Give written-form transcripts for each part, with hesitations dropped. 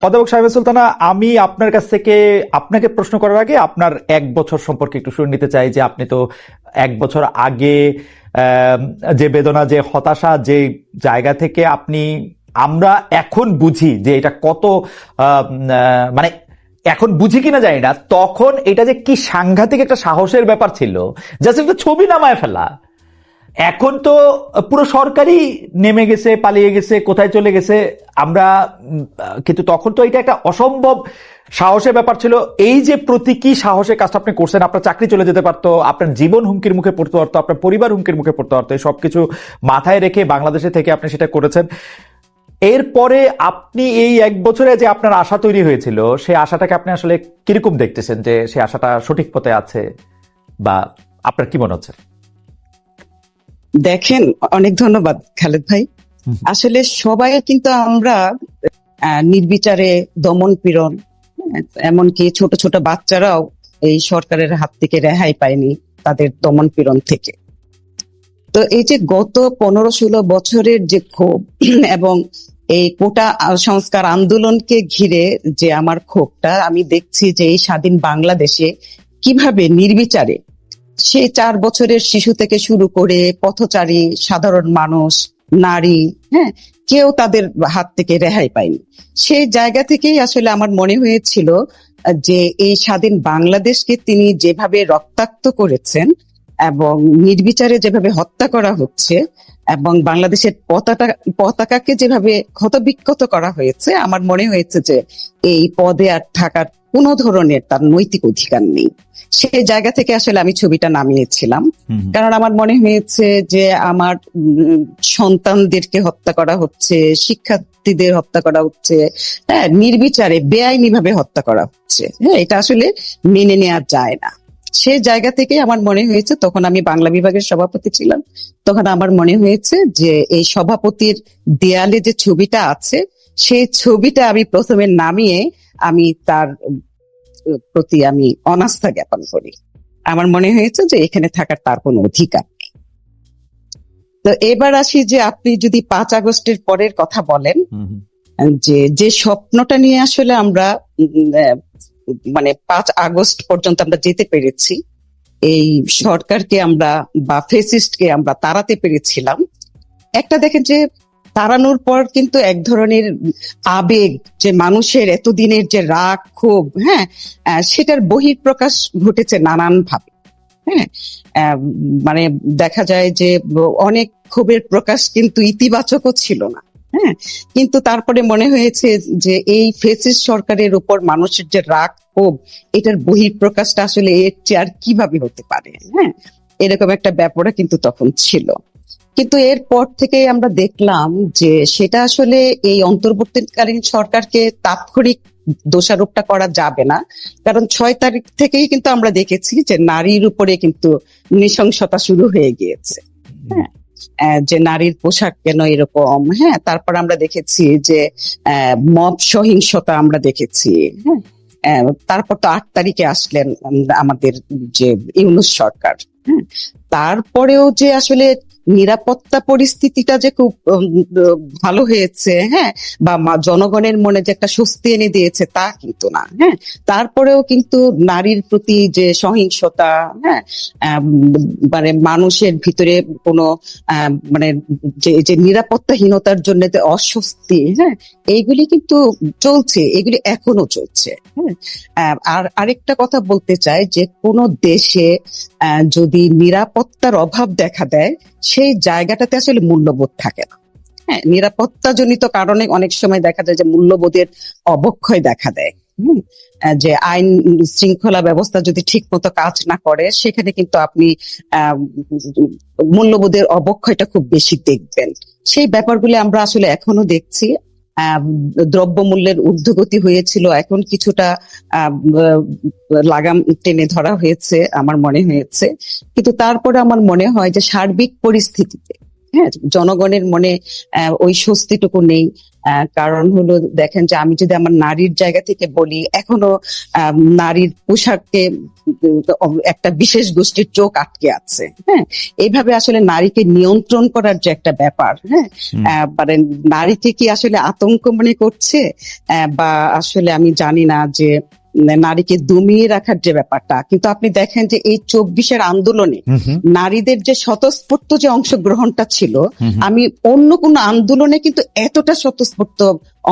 অধ্যাপক সাহেব সুলতানা, আমি আপনার কাছ থেকে আপনাকে প্রশ্ন করার আগে আপনার 1 বছর সম্পর্কে একটু শুনে নিতে চাই যে আপনি তো 1 বছর আগে আহ, যে বেদনা, যে হতাশা, যে জায়গা থেকে আপনি, আমরা এখন বুঝি যে এটা কত মানে এখন বুঝি কিনা জানি না, তখন এটা যে কি সাংঘাতিক একটা সাহসের ব্যাপার ছিল, জাস্ট একটা ছবি নামায় ফেলা। এখন তো পুরো সরকারই নেমে গেছে, পালিয়ে গেছে, কোথায় চলে গেছে আমরা। কিন্তু তখন তো এটা একটা অসম্ভব সাহসের ব্যাপার ছিল। এই যে প্রতীকী সাহসের কাজটা আপনি করছেন, আপনার চাকরি চলে যেতে পারতো, আপনার জীবন হুমকির মুখে পড়তে পারতো, আপনার পরিবার হুমকির মুখে পড়তে পারতো, এই সবকিছু মাথায় রেখে বাংলাদেশে থেকে আপনি সেটা করেছেন। এরপরে আপনি এই 1 বছরে যে আপনার আশা তৈরি হয়েছিল, সেই আশাটাকে আপনি আসলে কিরকম দেখতেছেন, যে সেই আশাটা সঠিক পথে আছে, বা আপনার কি মনে হচ্ছে? দেখেন, অনেক ধন্যবাদ খালেদ ভাই। আসলে সবাই কিন্তু আমরা নির্বিচারে দমন পীড়ন, এমনকি ছোট ছোট বাচ্চারাও এই সরকারের হাত থেকে রেহাই পায়নি তাদের দমন পীড়ন থেকে। তো এই যে গত 15-16 বছরের যে ক্ষোভ এবং এই কোটা সংস্কার আন্দোলনকে ঘিরে যে আমার ক্ষোভটা, আমি দেখছি যে এই স্বাধীন বাংলাদেশে কিভাবে নির্বিচারে সেই 4 বছরের শিশু থেকে শুরু করে পথচারী, সাধারণ মানুষ, নারী, হ্যাঁ, কেউ তাদের হাত থেকে রেহাই পায়নি। সেই জায়গা থেকেই আসলে আমার মনে হয়েছিল যে এই স্বাধীন বাংলাদেশকে তিনি যেভাবে রক্তাক্ত করেছেন এবং নির্বিচারে যেভাবে হত্যা করা হচ্ছে এবং বাংলাদেশের পতাকাকে যেভাবে ক্ষতবিক্ষত করা হয়েছে, আমার মনে হয়েছে যে এই পদে আর থাকার কোনো ধরনের তার নৈতিক অধিকার নেই। সেই জায়গা থেকে আসলে আমি ছবিটা নামিয়েছিলাম। কারণ আমার মনে হয়েছে যে আমার সন্তানদেরকে হত্যা করা হচ্ছে, শিক্ষার্থীদের হত্যা করা হচ্ছে, হ্যাঁ, নির্বিচারে বেআইনি ভাবে হত্যা করা হচ্ছে। হ্যাঁ, এটা আসলে মেনে নেওয়া যায় না। সেই জায়গা থেকে আমার মনে হয়েছে, তখন আমি বাংলা বিভাগের সভাপতি ছিলাম, তখন আমার মনে হয়েছে যে এই সভাপতির দেয়ালে যে ছবিটা আছে, সেই ছবিটা আমি প্রথমে নামিয়ে আমি তার প্রতি আমি অনাস্থা জ্ঞাপন করি। আমার মনে হয়েছে যে এখানে থাকার তার কোনো অধিকার নেই। তো এবার আসি যে আপনি যদি 5 আগস্টের পরের কথা বলেন, যে যে স্বপ্নটা নিয়ে আসলে আমরা মানে 5 আগস্ট পর্যন্ত আমরা যেতে পেরেছি, এই সরকারকে আমরা বা ফেসিস্টকে আমরা তাড়াতে পেরেছিলাম। একটা দেখেন যে তাড়ানোর পর কিন্তু এক ধরনের আবেগ, যে মানুষের এতদিনের যে রাগ ক্ষোভ, হ্যাঁ, সেটার বহিঃপ্রকাশ ঘটেছে নানান ভাবে। হ্যাঁ, মানে দেখা যায় যে অনেক ক্ষোভের প্রকাশ কিন্তু ইতিবাচকও ছিল না। হ্যাঁ, কিন্তু তারপরে মনে হয়েছে যে এই ফেসিস্ট সরকারের উপর মানুষের যে রাগ ক্ষোভ, এটার বহিঃপ্রকাশটা আসলে এর চেয়ে আর কিভাবে হতে পারে। হ্যাঁ, এরকম একটা ব্যাপারও কিন্তু তখন ছিল। কিন্তু এরপর থেকে আমরা দেখলাম যে সেটা আসলে এই অন্তর্বর্তীকালীন সরকারকে তাৎক্ষণিক দোষারোপটা করা যাবে না। কারণ 6 তারিখ থেকেই কিন্তু আমরা দেখেছি যে নারীর উপরে কিন্তু নৃশংসতা শুরু হয়ে গিয়েছে। হ্যাঁ, যে নারীর পোশাক কেন এরকম, হ্যাঁ, তারপর আমরা দেখেছি যে মব সহিংসতা আমরা দেখেছি। হ্যাঁ, তারপর তো 8 তারিখে আসলেন আমাদের যে ইউনূস সরকার। হ্যাঁ, তারপরেও যে আসলে নিরাপত্তা পরিস্থিতিটা যে খুব ভালো হয়েছে, হ্যাঁ, বা জনগণের মনে যে একটা স্বস্তি এনে দিয়েছে, তা কিন্তু না। হ্যাঁ, তারপরেও কিন্তু নারীর প্রতি যে সহিংসতা, হ্যাঁ, মানে মানুষের ভিতরে কোনো মানে যে নিরাপত্তাহীনতার জন্য যে অস্বস্তি, হ্যাঁ, এইগুলি কিন্তু চলছে, এগুলি এখনো চলছে। হ্যাঁ, আর আরেকটা কথা বলতে চাই যে কোনো দেশে যদি নিরাপত্তার অভাব দেখা দেয়, সেই জায়গাটাতে আসলে মূল্যবোধ থাকে না। হ্যাঁ, নিরাপত্তাজনিত কারণে অনেক সময় দেখা যায় যে মূল্যবোধের অবক্ষয় দেখা দেয়। যে আইন শৃঙ্খলা ব্যবস্থা যদি ঠিক মতো কাজ না করে, সেখানে কিন্তু আপনি মূল্যবোধের অবক্ষয়টা খুব বেশি দেখবেন। সেই ব্যাপারগুলো আমরা আসলে এখনো দেখছি। দ্রব্যমূল্যের ঊর্ধ্বগতি হয়েছিল, এখন কিছুটা লাগাম টেনে ধরা হয়েছে আমার মনে হয়েছে। কিন্তু তারপরে আমার মনে হয় যে সার্বিক পরিস্থিতিতে হ্যাঁ, জনগণের মনে ওই স্বস্তিটুকু নেই। কারণ হলো দেখেন যে আমি যদি আমার নারীর জায়গা থেকে বলি, এখনো নারীর পোশাককে একটা বিশেষ গোষ্ঠীর চোখ আটকে আছে। হ্যাঁ, এইভাবে আসলে নারীকে নিয়ন্ত্রণ করার যে একটা ব্যাপার, হ্যাঁ, মানে নারীকে কি আসলে আতঙ্ক মনে করছে, বা আসলে আমি জানি না যে নারীকে দমিয়ে রাখার যে ব্যাপারটা। কিন্তু আপনি দেখেন যে এই 24-এর আন্দোলনে নারীদের যে স্বতঃস্ফূর্ত যে অংশগ্রহণটা ছিল, আমি অন্য কোন আন্দোলনে কিন্তু এতটা স্বতঃস্ফূর্ত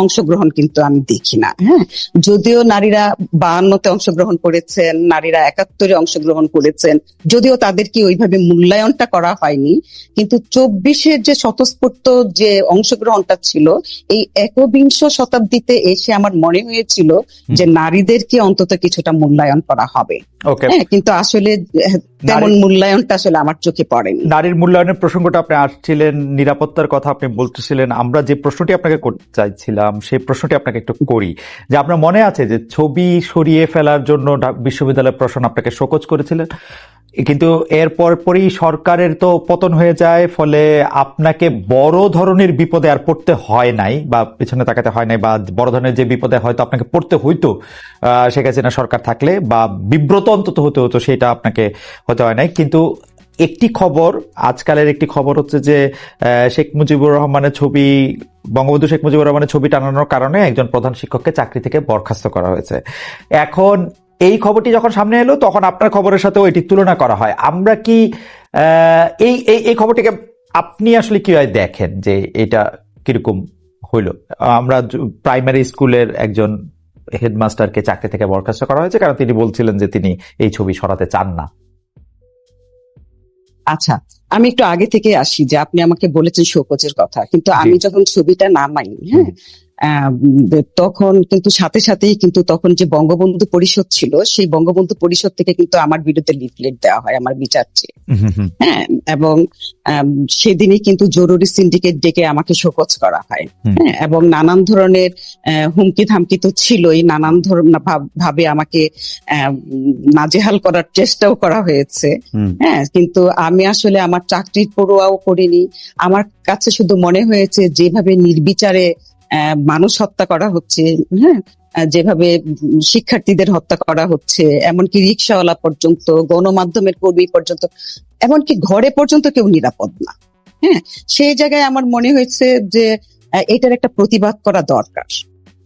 অংশগ্রহণ কিন্তু আমি দেখি না। হ্যাঁ, যদিও নারীরা 52-তে অংশগ্রহণ করেছেন, নারীরা 71-এ অংশগ্রহণ করেছেন, যদিও তাদেরকে ওইভাবে মূল্যায়নটা করা হয়নি, কিন্তু 24-এর যে স্বতঃস্ফূর্ত যে অংশগ্রহণটা ছিল, এই একবিংশ শতাব্দীতে এসে আমার মনে হয়েছিল যে নারীদেরকে অন্তত কিছুটা মূল্যায়ন করা হবে। হ্যাঁ, কিন্তু আসলে তেমন মূল্যায়নটা আসলে আমার চোখে পড়েনি। নারীর মূল্যায়নের প্রসঙ্গটা আপনি আসছিলেন, নিরাপত্তার কথা আপনি বলতেছিলেন, আমরা যে প্রশ্নটি আপনাকে করতে চাইছিলাম সেই প্রশ্নটি আপনাকে একটু করি, যে আপনার মনে আছে যে ছবি সরিয়ে ফেলার জন্য বিশ্ববিদ্যালয় প্রশাসন আপনাকে শোকজ করেছিলেন, কিন্তু এর পরপরই সরকারের তো পতন হয়ে যায়, ফলে আপনাকে বড় ধরনের বিপদে আর পড়তে হয় নাই, বা পিছনে তাকাতে হয় নাই, বা বড় ধরনের যে বিপদে হয়তো আপনাকে পড়তে হইতো শেখ হাসিনা সরকার থাকলে, বা বিব্রত অন্তত হতে হতো, সেটা আপনাকে হতে হয় নাই। কিন্তু একটি খবর, আজকালের একটি খবর হচ্ছে যে শেখ মুজিবুর রহমানের ছবি, বঙ্গবন্ধু শেখ মুজিবুর রহমানের ছবি টানানোর কারণে একজন প্রধান শিক্ষককে চাকরি থেকে বরখাস্ত করা হয়েছে। এখন এই খবরটি যখন সামনে এলো, তখন আপনার খবরের সাথেও এটি তুলনা করা হয়। আমরা কি এই এই খবরটিকে আপনি আসলে কিভাবে দেখেন, যে এটা কিরকম হইল? আমরা প্রাইমারি স্কুলের একজন হেডমাস্টারকে চাকরি থেকে বরখাস্ত করা হয়েছে কারণ তিনি বলছিলেন যে তিনি এই ছবি সরাতে চান না। আচ্ছা, আমি একটু আগে থেকে আসি, যে আপনি আমাকে বলেছেন শোকজের কথা, কিন্তু আমি যখন ছবিটা নামাই, হ্যাঁ, তখন কিন্তু সাথে সাথেই কিন্তু তখন যে বঙ্গবন্ধু পরিষদ ছিল, সেই বঙ্গবন্ধু পরিষদ থেকে কিন্তু আমার বিরুদ্ধে লিফলেট দেওয়া হয় আমার বিচার চেয়ে। হ্যাঁ, এবং সেদিনই কিন্তু জরুরি সিন্ডিকেট ডেকে আমাকে শোকজ করা হয়। হ্যাঁ, এবং নানান ধরনের হুমকি ধামকি তো ছিলই, নানান ধরনের ভাবে আমাকে নাজেহাল করার চেষ্টাও করা হয়েছে। হ্যাঁ, কিন্তু আমি আসলে আমার চাকরির পরোয়াও করিনি। আমার কাছে শুধু মনে হয়েছে যেভাবে নির্বিচারে মানুষ হত্যা করা হচ্ছে, হ্যাঁ, যেভাবে শিক্ষার্থীদের হত্যা করা হচ্ছে, এমনকি রিক্সাওয়ালা পর্যন্ত, গণমাধ্যমের কর্মী পর্যন্ত, এমনকি ঘরে পর্যন্ত কেউ নিরাপদ না। হ্যাঁ, সেই জায়গায় আমার মনে হয়েছে যে এটার একটা প্রতিবাদ করা দরকার।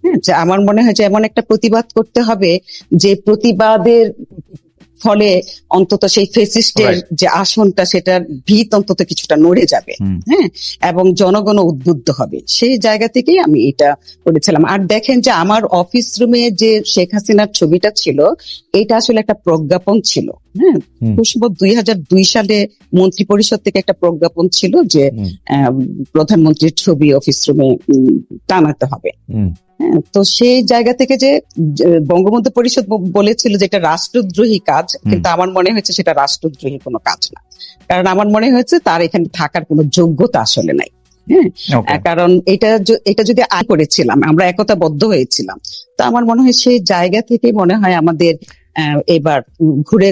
হ্যাঁ, যে আমার মনে হয় যে এমন একটা প্রতিবাদ করতে হবে যে প্রতিবাদের ফলে অন্তত সেই ফেসিস্টের যে আসনটা, সেটার ভিত অন্তত কিছুটা নড়ে যাবে। হ্যাঁ, এবং জনগণ উদ্বুদ্ধ হবে। সেই জায়গা থেকেই আমি এটা করেছিলাম। আর দেখেন যে আমার অফিস রুমে যে শেখ হাসিনার ছবিটা ছিল, এটা আসলে একটা প্রজ্ঞাপন ছিল। হ্যাঁ, 2002 সালে মন্ত্রী পরিষদ থেকে একটা প্রজ্ঞাপন ছিল যে প্রধানমন্ত্রীর ছবি অফিস রুমে টানাতে হবে। তো সেই জায়গা থেকে যে বঙ্গবন্ধু পরিষদ বলেছিল যে এটা রাষ্ট্রদ্রোহী কাজ, কিন্তু আমার মনে হয়েছে সেটা রাষ্ট্রদ্রোহী কোনো কাজ না। কারণ আমার মনে হয়েছে তার এখানে থাকার কোনো যোগ্যতা আসলে নাই। হ্যাঁ, কারণ এটা যদি আয় করেছিলাম, আমরা একতাবদ্ধ হয়েছিলাম, তো আমার মনে হয় সেই জায়গা থেকে মনে হয় আমাদের এবার ঘুরে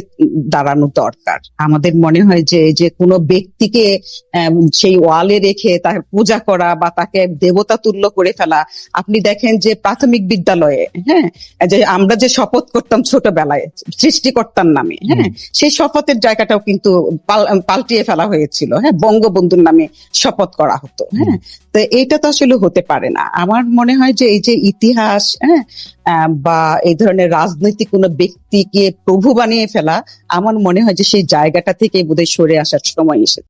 দাঁড়ানো দরকার। আমাদের মনে হয় যে কোনো ব্যক্তিকে সেই ওয়ালে রেখে তার পূজা করা বা তাকে দেবতা তুল্য করে ফেলা। আপনি দেখেন যে প্রাথমিক বিদ্যালয়ে, হ্যাঁ, যে আমরা যে শপথ করতাম ছোটবেলায় সৃষ্টিকর্তার নামে, হ্যাঁ, সেই শপথের জায়গাটাও কিন্তু পাল্টিয়ে ফেলা হয়েছিল। হ্যাঁ, বঙ্গবন্ধুর নামে শপথ করা হতো। হ্যাঁ, তো এইটা তো আসলে হতে পারে না। আমার মনে হয় যে এই যে ইতিহাস, হ্যাঁ, বা এই ধরনের রাজনৈতিক কোনো ব্যক্তিকে প্রভু বানিয়ে ফেলা, আমার মনে হয় যে সেই জায়গাটা থেকে বোধহয় সরে আসার সময় এসেছে।